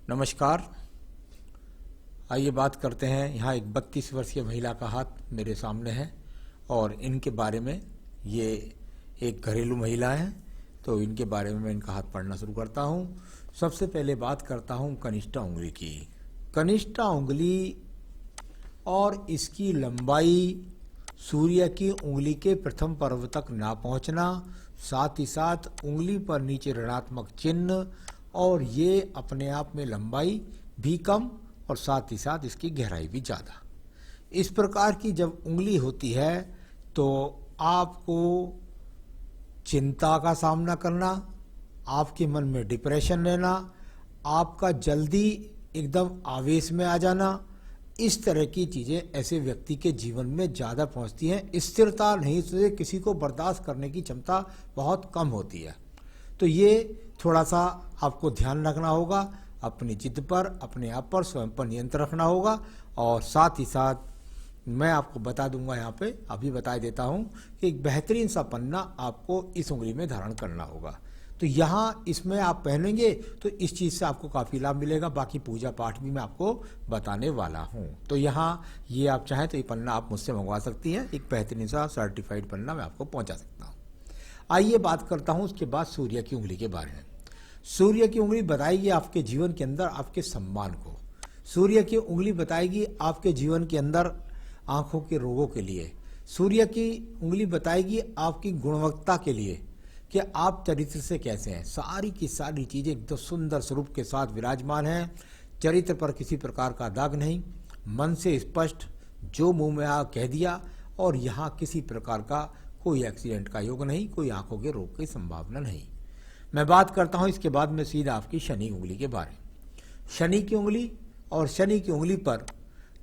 नमस्कार। आइए बात करते हैं। यहाँ एक 32 वर्षीय महिला का हाथ मेरे सामने है और इनके बारे में, ये एक घरेलू महिला है, तो इनके बारे में मैं इनका हाथ पढ़ना शुरू करता हूँ। सबसे पहले बात करता हूँ कनिष्ठा उंगली की। कनिष्ठा उंगली और इसकी लंबाई सूर्य की उंगली के प्रथम पर्व तक ना पहुँचना, साथ ही साथ उंगली पर नीचे ऋणात्मक चिन्ह, और ये अपने आप में लंबाई भी कम और साथ ही साथ इसकी गहराई भी ज़्यादा। इस प्रकार की जब उंगली होती है तो आपको चिंता का सामना करना, आपके मन में डिप्रेशन रहना, आपका जल्दी एकदम आवेश में आ जाना, इस तरह की चीज़ें ऐसे व्यक्ति के जीवन में ज़्यादा पहुंचती हैं। स्थिरता नहीं से किसी को बर्दाश्त करने की क्षमता बहुत कम होती है। तो ये थोड़ा सा आपको ध्यान रखना होगा, अपनी जिद पर, अपने आप पर, स्वयं पर नियंत्रण रखना होगा। और साथ ही साथ मैं आपको बता दूंगा, यहाँ पे अभी बता देता हूँ कि एक बेहतरीन सा पन्ना आपको इस उंगली में धारण करना होगा। तो यहाँ इसमें आप पहनेंगे तो इस चीज़ से आपको काफ़ी लाभ मिलेगा। बाकी पूजा पाठ भी मैं आपको बताने वाला हूँ। तो यहाँ ये आप चाहें तो ये पन्ना आप मुझसे मंगवा सकती हैं। एक बेहतरीन सा सर्टिफाइड पन्ना मैं आपको पहुँचा सकता हूँ। आइए बात करता हूँ उसके बाद सूर्य की उंगली के बारे में। सूर्य की उंगली बताएगी आपके जीवन के अंदर आपके सम्मान को। सूर्य की उंगली बताएगी आपके जीवन के अंदर आंखों के रोगों के लिए। सूर्य की उंगली बताएगी आपकी गुणवत्ता के लिए कि आप चरित्र से कैसे हैं। सारी की सारी चीज़ें एकदम सुंदर स्वरूप के साथ विराजमान हैं। चरित्र पर किसी प्रकार का दाग नहीं, मन से स्पष्ट, जो मुंह में आ कह दिया, और यहाँ किसी प्रकार का कोई एक्सीडेंट का योग नहीं, कोई आंखों के रोग की संभावना नहीं। मैं बात करता हूँ इसके बाद में सीधा आपकी शनि उंगली के बारे में। शनि की उंगली, और शनि की उंगली पर,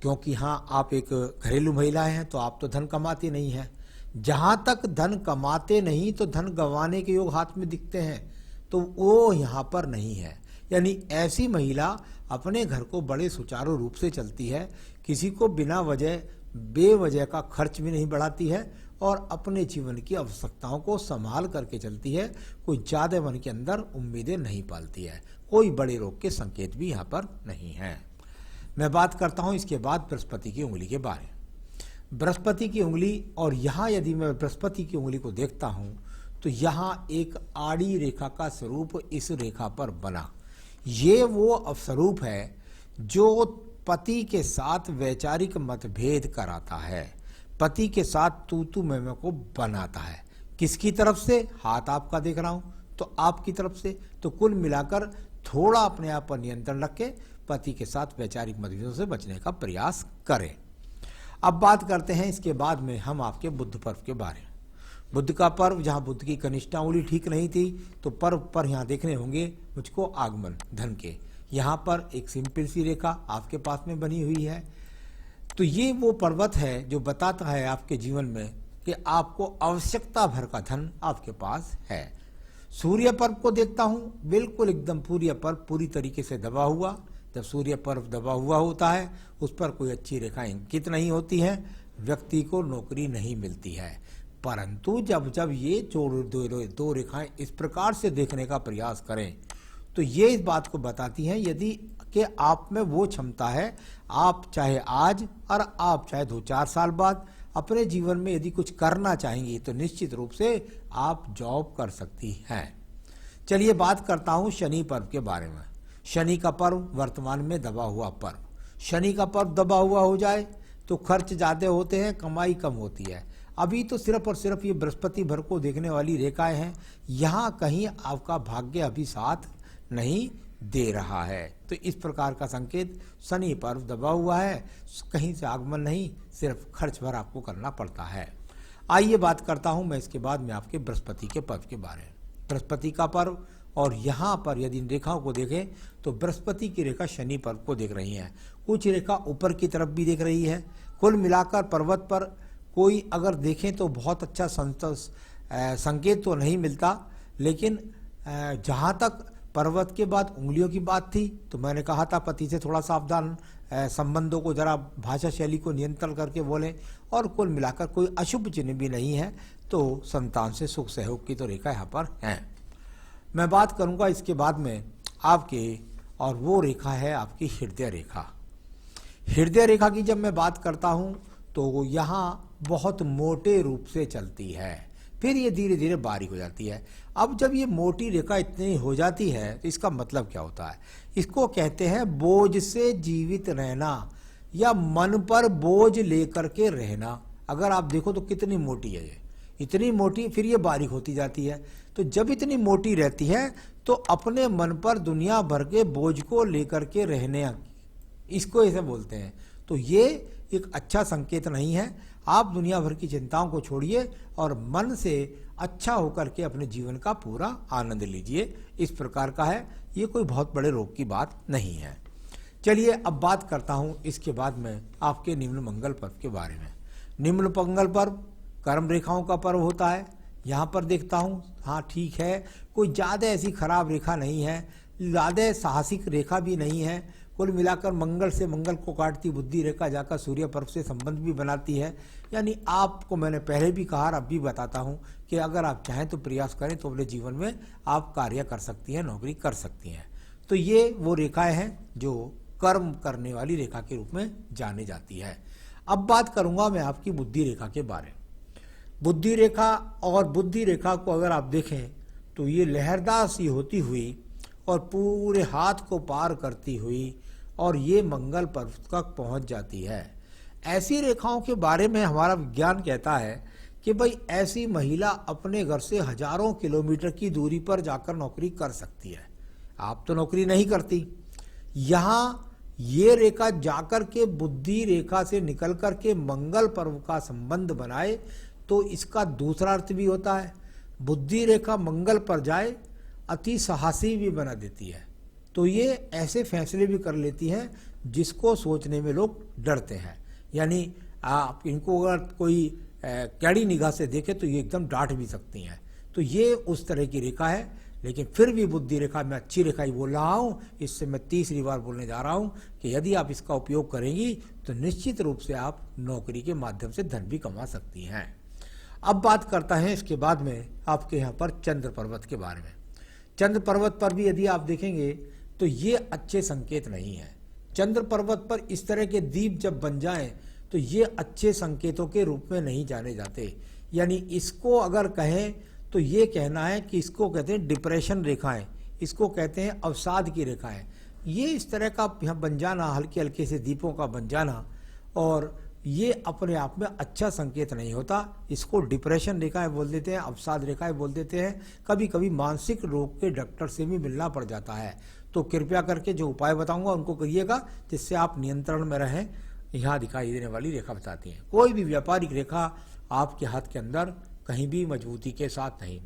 क्योंकि हाँ आप एक घरेलू महिला हैं तो आप तो धन कमाती नहीं हैं। जहाँ तक धन कमाते नहीं तो धन गंवाने के योग हाथ में दिखते हैं, तो वो यहाँ पर नहीं है। यानी ऐसी महिला अपने घर को बड़े सुचारू रूप से चलती है, किसी को बिना वजह बेवजह का खर्च भी नहीं बढ़ाती है, और अपने जीवन की आवश्यकताओं को संभाल करके चलती है। कोई ज़्यादा मन के अंदर उम्मीदें नहीं पालती है। कोई बड़े रोग के संकेत भी यहाँ पर नहीं है। मैं बात करता हूँ इसके बाद बृहस्पति की उंगली के बारे में। बृहस्पति की उंगली, और यहाँ यदि मैं बृहस्पति की उंगली को देखता हूँ तो यहाँ एक आड़ी रेखा का स्वरूप इस रेखा पर बना। ये वो स्वरूप है जो पति के साथ वैचारिक मतभेद कराता है, पति के साथ तू मैं को बनाता है। किसकी तरफ से? हाथ आपका देख रहा हूँ तो आपकी तरफ से। तो कुल मिलाकर थोड़ा अपने आप पर नियंत्रण रख के पति के साथ वैचारिक मतभेदों से बचने का प्रयास करें। अब बात करते हैं इसके बाद में हम आपके बुध पर्व के बारे में। बुध का पर्व, जहाँ बुध की कनिष्ठा उंगली ठीक नहीं थी तो पर्व पर यहाँ देखने होंगे मुझको आगमन धन के। यहाँ पर एक सिंपल सी रेखा आपके पास में बनी हुई है। तो ये वो पर्वत है जो बताता है आपके जीवन में कि आपको आवश्यकता भर का धन आपके पास है। सूर्य पर्व को देखता हूँ, बिल्कुल एकदम सूर्य पर्व पूरी तरीके से दबा हुआ। जब सूर्य पर्व दबा हुआ होता है उस पर कोई अच्छी रेखाएं अंकित नहीं होती है, व्यक्ति को नौकरी नहीं मिलती है। परंतु जब जब ये दो रेखाएं इस प्रकार से देखने का प्रयास करें तो ये इस बात को बताती हैं यदि कि आप में वो क्षमता है, आप चाहे आज और आप चाहे 2-4 साल बाद अपने जीवन में यदि कुछ करना चाहेंगी तो निश्चित रूप से आप जॉब कर सकती हैं। चलिए बात करता हूँ शनि पर्व के बारे में। शनि का पर्व वर्तमान में दबा हुआ पर्व। शनि का पर्व दबा हुआ हो जाए तो खर्च ज़्यादा होते हैं, कमाई कम होती है। अभी तो सिर्फ और सिर्फ ये बृहस्पति भर को देखने वाली रेखाएं हैं, यहाँ कहीं आपका भाग्य अभी साथ नहीं दे रहा है। तो इस प्रकार का संकेत, शनि पर्व दबा हुआ है, कहीं से आगमन नहीं, सिर्फ खर्च भर आपको करना पड़ता है। आइए बात करता हूँ मैं इसके बाद में आपके बृहस्पति के पर्व के बारे में। बृहस्पति का पर्व, और यहाँ पर यदि इन रेखाओं को देखें तो बृहस्पति की रेखा शनि पर्व को देख रही है, कुछ रेखा ऊपर की तरफ भी देख रही है। कुल मिलाकर पर्वत पर कोई अगर देखें तो बहुत अच्छा संकेत तो नहीं मिलता। लेकिन जहाँ तक पर्वत के बाद उंगलियों की बात थी तो मैंने कहा था पति से थोड़ा सावधान, संबंधों को जरा भाषा शैली को नियंत्रण करके बोलें। और कुल मिलाकर कोई अशुभ चिन्ह भी नहीं है, तो संतान से सुख सहयोग की तो रेखा यहाँ पर है। मैं बात करूँगा इसके बाद में आपके और वो रेखा है आपकी हृदय रेखा। हृदय रेखा की जब मैं बात करता हूं तो यहाँ बहुत मोटे रूप से चलती है, फिर ये धीरे धीरे बारीक हो जाती है। अब जब ये मोटी रेखा इतनी हो जाती है तो इसका मतलब क्या होता है? इसको कहते हैं बोझ से जीवित रहना या मन पर बोझ लेकर के रहना। अगर आप देखो तो कितनी मोटी है ये, इतनी मोटी, फिर ये बारीक होती जाती है। तो जब इतनी मोटी रहती है तो अपने मन पर दुनिया भर के बोझ को लेकर के रहने, इसको ऐसे बोलते हैं। तो ये एक अच्छा संकेत नहीं है। आप दुनिया भर की चिंताओं को छोड़िए और मन से अच्छा होकर के अपने जीवन का पूरा आनंद लीजिए। इस प्रकार का है, ये कोई बहुत बड़े रोग की बात नहीं है। चलिए अब बात करता हूं इसके बाद में आपके निम्न मंगल पर्व के बारे में। निम्न मंगल पर्व कर्म रेखाओं का पर्व होता है। यहाँ पर देखता हूँ, हाँ ठीक है, कोई ज़्यादा ऐसी खराब रेखा नहीं है, ज़्यादा साहसिक रेखा भी नहीं है। कुल मिलाकर मंगल से मंगल को काटती बुद्धि रेखा जाकर सूर्य पर्व से संबंध भी बनाती है। यानी आपको मैंने पहले भी कहा और अब भी बताता हूँ कि अगर आप चाहें तो प्रयास करें तो अपने जीवन में आप कार्य कर सकती हैं, नौकरी कर सकती हैं। तो ये वो रेखाएं हैं जो कर्म करने वाली रेखा के रूप में जानी जाती है। अब बात करूंगा मैं आपकी बुद्धि रेखा के बारे में। बुद्धि रेखा और बुद्धि रेखा को अगर आप देखें तो ये लहरदार सी होती हुई और पूरे हाथ को पार करती हुई और ये मंगल पर्व तक पहुंच जाती है। ऐसी रेखाओं के बारे में हमारा विज्ञान कहता है कि भाई ऐसी महिला अपने घर से हजारों किलोमीटर की दूरी पर जाकर नौकरी कर सकती है। आप तो नौकरी नहीं करती, यहाँ ये रेखा जाकर के बुद्धि रेखा से निकल कर के मंगल पर्व का संबंध बनाए तो इसका दूसरा अर्थ भी होता है। बुद्धि रेखा मंगल पर जाए अति साहसी भी बना देती है। तो ये ऐसे फैसले भी कर लेती है जिसको सोचने में लोग डरते हैं। यानी आप इनको अगर कोई कैड़ी निगाह से देखे तो ये एकदम डांट भी सकती हैं। तो ये उस तरह की रेखा है। लेकिन फिर भी बुद्धि रेखा में अच्छी रेखा ही बोल रहा हूँ। इससे मैं तीसरी बार बोलने जा रहा हूँ कि यदि आप इसका उपयोग करेंगी तो निश्चित रूप से आप नौकरी के माध्यम से धन भी कमा सकती हैं। अब बात करता है इसके बाद में आपके यहाँ पर चंद्र पर्वत के बारे में। चंद्र पर्वत पर भी यदि आप देखेंगे तो ये अच्छे संकेत नहीं है। चंद्र पर्वत पर इस तरह के द्वीप जब बन जाएं तो ये अच्छे संकेतों के रूप में नहीं जाने जाते। यानी इसको अगर कहें तो ये कहना है कि इसको कहते हैं डिप्रेशन रेखाएं, इसको कहते हैं अवसाद की रेखाएं। ये इस तरह का यहाँ बन जाना, हल्के हल्के से द्वीपों का बन जाना, और ये अपने आप में अच्छा संकेत नहीं होता। इसको डिप्रेशन रेखाएं बोल देते हैं, अवसाद रेखाएं बोल देते हैं। कभी कभी मानसिक रोग के डॉक्टर से भी मिलना पड़ जाता है। तो कृपया करके जो उपाय बताऊंगा उनको करिएगा जिससे आप नियंत्रण में रहें। यहाँ दिखाई देने वाली रेखा बताती है। कोई भी व्यापारिक रेखा आपके हाथ के अंदर कहीं भी मजबूती के साथ नहीं।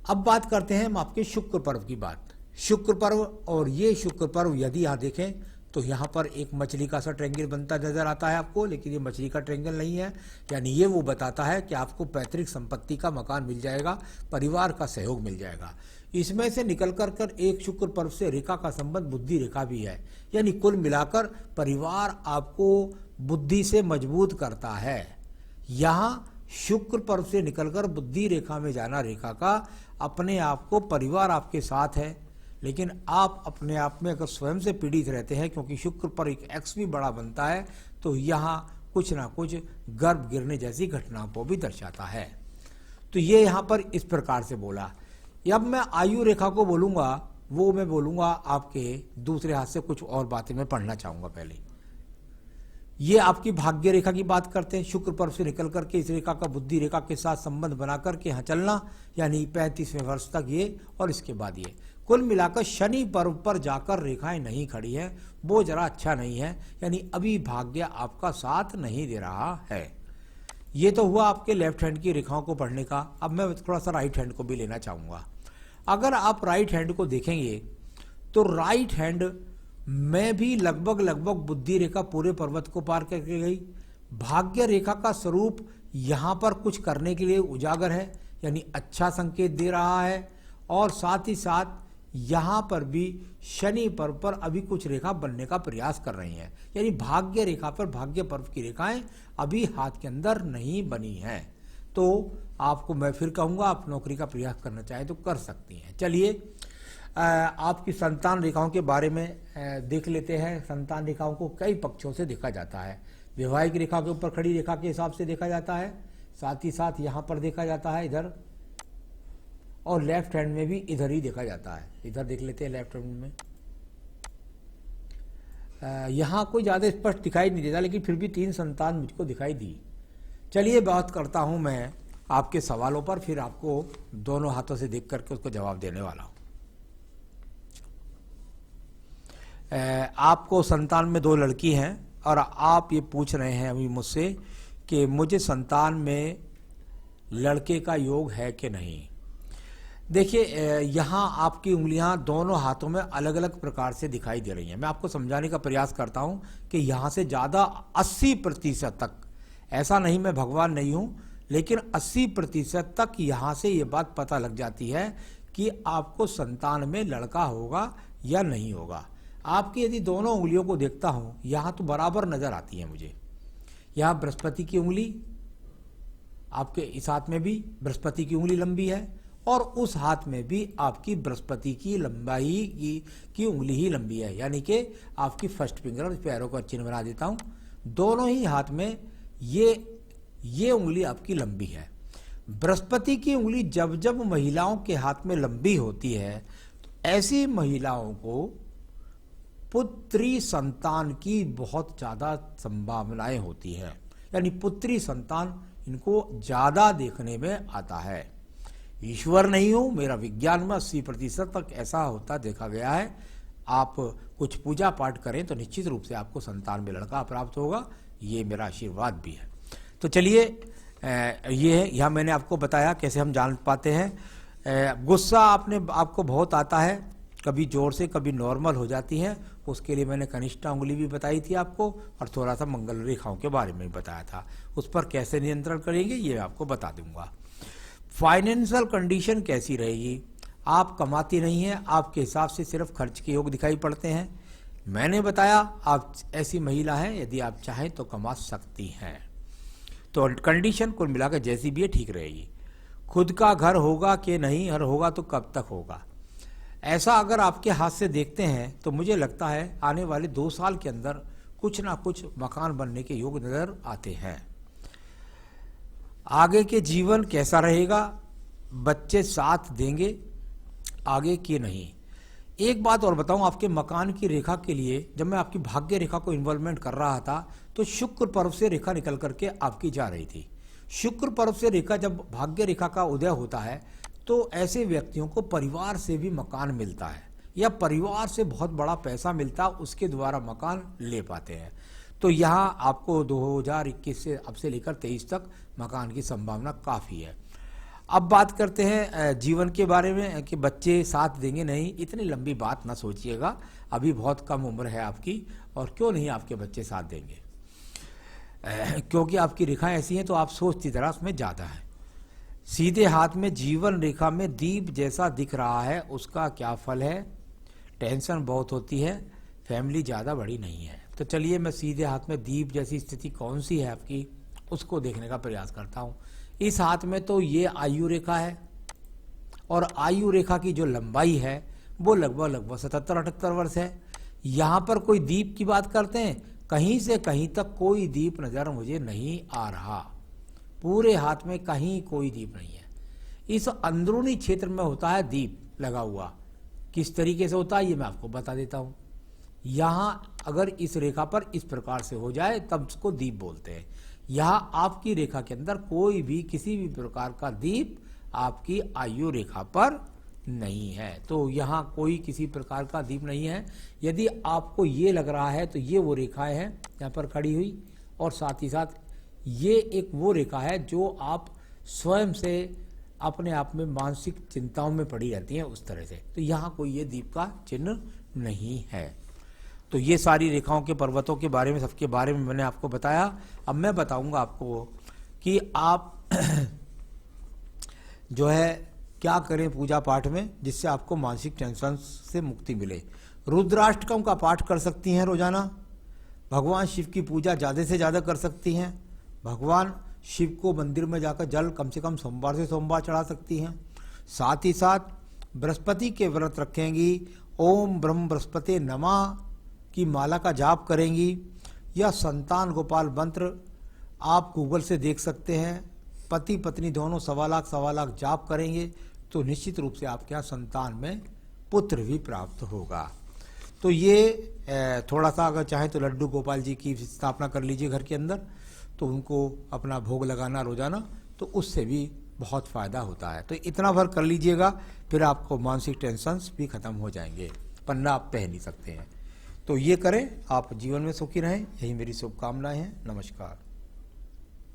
अब बात करते हैं हम आपके शुक्र पर्व की बात। शुक्र पर्व, और ये शुक्र पर्व यदि यहाँ देखें तो यहाँ पर एक मछली का सा ट्रेंगल बनता नजर आता है आपको, लेकिन ये मछली का ट्रेंगल नहीं है। यानी ये वो बताता है कि आपको पैतृक संपत्ति का मकान मिल जाएगा, परिवार का सहयोग मिल जाएगा। इसमें से निकल कर एक शुक्र पर्व से रेखा का संबंध बुद्धि रेखा भी है। यानी कुल मिलाकर परिवार आपको बुद्धि से मजबूत करता है। यहाँ शुक्र पर्व से निकलकर बुद्धि रेखा में जाना रेखा का अपने आप को परिवार आपके साथ है। लेकिन आप अपने आप में अगर स्वयं से पीड़ित रहते हैं, क्योंकि शुक्र पर एक एक्स भी बड़ा बनता है, तो यहाँ कुछ ना कुछ गर्भ गिरने जैसी घटनाओं को भी दर्शाता है। तो ये यहाँ पर इस प्रकार से बोला। अब मैं आयु रेखा को बोलूँगा, वो मैं बोलूँगा आपके दूसरे हाथ से कुछ और बातें मैं पढ़ना चाहूँगा। पहले ये आपकी भाग्य रेखा की बात करते हैं। शुक्र पर्व से निकल करके इस रेखा का बुद्धि रेखा के साथ संबंध बना करके यहाँ चलना, यानी 35वें वर्ष तक ये, और इसके बाद ये। कुल मिलाकर शनि पर्व पर जाकर रेखाएं नहीं खड़ी हैं, वो जरा अच्छा नहीं है। यानी अभी भाग्य आपका साथ नहीं दे रहा है। ये तो हुआ आपके लेफ्ट हैंड की रेखाओं को पढ़ने का। अब मैं थोड़ा सा राइट हैंड को भी लेना चाहूँगा। अगर आप राइट हैंड को देखेंगे तो राइट हैंड में भी लगभग बुद्धि रेखा पूरे पर्वत को पार करके गई। भाग्य रेखा का स्वरूप यहाँ पर कुछ करने के लिए उजागर है, यानी अच्छा संकेत दे रहा है। और साथ ही साथ यहाँ पर भी शनि पर्व पर अभी कुछ रेखा बनने का प्रयास कर रही हैं। यानी भाग्य रेखा पर भाग्य पर्व की रेखाएं अभी हाथ के अंदर नहीं बनी हैं। तो आपको मैं फिर कहूँगा, आप नौकरी का प्रयास करना चाहें तो कर सकती हैं। चलिए आपकी संतान रेखाओं के बारे में देख लेते हैं। संतान रेखाओं को कई पक्षों से देखा जाता है। वैवाहिक रेखा के ऊपर खड़ी रेखा के हिसाब से देखा जाता है, साथ ही साथ यहाँ पर देखा जाता है इधर, और लेफ्ट हैंड में भी इधर ही देखा जाता है। इधर देख लेते हैं लेफ्ट हैंड में। यहाँ कोई ज़्यादा स्पष्ट दिखाई नहीं देता, लेकिन फिर भी 3 संतान मुझको दिखाई दी। चलिए बात करता हूँ मैं आपके सवालों पर, फिर आपको दोनों हाथों से देख करके उसको जवाब देने वाला हूँ। आपको संतान में 2 लड़की हैं और आप ये पूछ रहे हैं अभी मुझसे कि मुझे संतान में लड़के का योग है कि नहीं। देखिए, यहाँ आपकी उंगलियां दोनों हाथों में अलग अलग प्रकार से दिखाई दे रही हैं। मैं आपको समझाने का प्रयास करता हूँ कि यहाँ से ज़्यादा 80% तक, ऐसा नहीं मैं भगवान नहीं हूँ, लेकिन 80% तक यहाँ से ये बात पता लग जाती है कि आपको संतान में लड़का होगा या नहीं होगा। आपकी यदि दोनों उंगलियों को देखता हूँ, यहाँ तो बराबर नज़र आती है मुझे। यहाँ बृहस्पति की उंगली, आपके इस हाथ में भी बृहस्पति की उंगली लंबी है, और उस हाथ में भी आपकी बृहस्पति की लंबाई की उंगली ही लंबी है, यानी कि आपकी फर्स्ट फिंगर, पैरों का चिन्ह बना देता हूँ। दोनों ही हाथ में ये उंगली आपकी लंबी है। बृहस्पति की उंगली जब जब महिलाओं के हाथ में लंबी होती है, तो ऐसी महिलाओं को पुत्री संतान की बहुत ज़्यादा संभावनाएं होती हैं, यानी पुत्री संतान इनको ज़्यादा देखने में आता है। ईश्वर नहीं हूँ, मेरा विज्ञान में 80% तक ऐसा होता देखा गया है। आप कुछ पूजा पाठ करें तो निश्चित रूप से आपको संतान में लड़का प्राप्त होगा, ये मेरा आशीर्वाद भी है। तो चलिए, ये यहाँ मैंने आपको बताया कैसे हम जान पाते हैं। गुस्सा आपको बहुत आता है, कभी जोर से कभी नॉर्मल हो जाती हैं, उसके लिए मैंने कनिष्ठा उंगली भी बताई थी आपको, और थोड़ा सा मंगल रेखाओं के बारे में भी बताया था। उस पर कैसे नियंत्रण करेंगे ये आपको बता दूंगा। फाइनेंशियल कंडीशन कैसी रहेगी, आप कमाती नहीं हैं, आपके हिसाब से सिर्फ खर्च के योग दिखाई पड़ते हैं। मैंने बताया आप ऐसी महिला हैं, यदि आप चाहें तो कमा सकती हैं। तो कंडीशन कुल मिलाकर जैसी भी है ठीक रहेगी। खुद का घर होगा कि नहीं, घर होगा तो कब तक होगा, ऐसा अगर आपके हाथ से देखते हैं तो मुझे लगता है आने वाले 2 साल के अंदर कुछ ना कुछ मकान बनने के योग नजर आते हैं। आगे के जीवन कैसा रहेगा, बच्चे साथ देंगे आगे कि नहीं। एक बात और बताऊं, आपके मकान की रेखा के लिए जब मैं आपकी भाग्य रेखा को इन्वॉल्वमेंट कर रहा था तो शुक्र पर्व से रेखा निकल करके आपकी जा रही थी। शुक्र पर्व से रेखा जब भाग्य रेखा का उदय होता है तो ऐसे व्यक्तियों को परिवार से भी मकान मिलता है, या परिवार से बहुत बड़ा पैसा मिलता है, उसके द्वारा मकान ले पाते हैं। तो यहाँ आपको 2021 से अब से लेकर 23 तक मकान की संभावना काफ़ी है। अब बात करते हैं जीवन के बारे में कि बच्चे साथ देंगे नहीं। इतनी लंबी बात ना सोचिएगा, अभी बहुत कम उम्र है आपकी, और क्यों नहीं आपके बच्चे साथ देंगे, क्योंकि आपकी रेखाएं ऐसी हैं तो आप सोचती तरह उसमें ज़्यादा है। सीधे हाथ में जीवन रेखा में दीप जैसा दिख रहा है, उसका क्या फल है। टेंशन बहुत होती है, फैमिली ज़्यादा बड़ी नहीं है। तो चलिए मैं सीधे हाथ में दीप जैसी स्थिति कौन सी है आपकी, उसको देखने का प्रयास करता हूँ। इस हाथ में तो ये आयु रेखा है, और आयु रेखा की जो लंबाई है वो लगभग 77-78 वर्ष है। यहाँ पर कोई दीप की बात करते हैं, कहीं से कहीं तक कोई दीप नज़र मुझे नहीं आ रहा। पूरे हाथ में कहीं कोई दीप नहीं है। इस अंदरूनी क्षेत्र में होता है दीप लगा हुआ। किस तरीके से होता है ये मैं आपको बता देता हूँ। यहाँ अगर इस रेखा पर इस प्रकार से हो जाए तब उसको दीप बोलते हैं। यहाँ आपकी रेखा के अंदर कोई भी किसी भी प्रकार का दीप आपकी आयु रेखा पर नहीं है, तो यहाँ कोई किसी प्रकार का दीप नहीं है। यदि आपको ये लग रहा है तो ये वो रेखाएं हैं यहाँ पर खड़ी हुई, और साथ ही साथ ये एक वो रेखा है जो आप स्वयं से अपने आप में मानसिक चिंताओं में पड़ी रहती हैं उस तरह से। तो यहाँ कोई ये दीप का चिन्ह नहीं है। तो ये सारी रेखाओं के पर्वतों के बारे में, सबके बारे में मैंने आपको बताया। अब मैं बताऊंगा आपको कि आप जो है क्या करें पूजा पाठ में जिससे आपको मानसिक टेंशन से मुक्ति मिले। रुद्राष्टकम का पाठ कर सकती हैं रोजाना। भगवान शिव की पूजा ज़्यादा से ज़्यादा कर सकती हैं। भगवान शिव को मंदिर में जाकर जल कम से कम सोमवार से सोमवार चढ़ा सकती हैं। साथ ही साथ बृहस्पति के व्रत रखेंगी, ओम ब्रह्म बृहस्पति नमः की माला का जाप करेंगी, या संतान गोपाल मंत्र आप गूगल से देख सकते हैं, पति पत्नी दोनों 1.25 लाख जाप करेंगे तो निश्चित रूप से आपके यहाँ संतान में पुत्र भी प्राप्त होगा। तो ये थोड़ा सा अगर चाहें तो लड्डू गोपाल जी की स्थापना कर लीजिए घर के अंदर, तो उनको अपना भोग लगाना रोजाना, तो उससे भी बहुत फ़ायदा होता है। तो इतना भर कर लीजिएगा, फिर आपको मानसिक टेंशन्स भी खत्म हो जाएंगे, पन्ना आप पहन नहीं सकते हैं। तो ये करें, आप जीवन में सुखी रहें, यही मेरी शुभकामनाएं हैं। नमस्कार।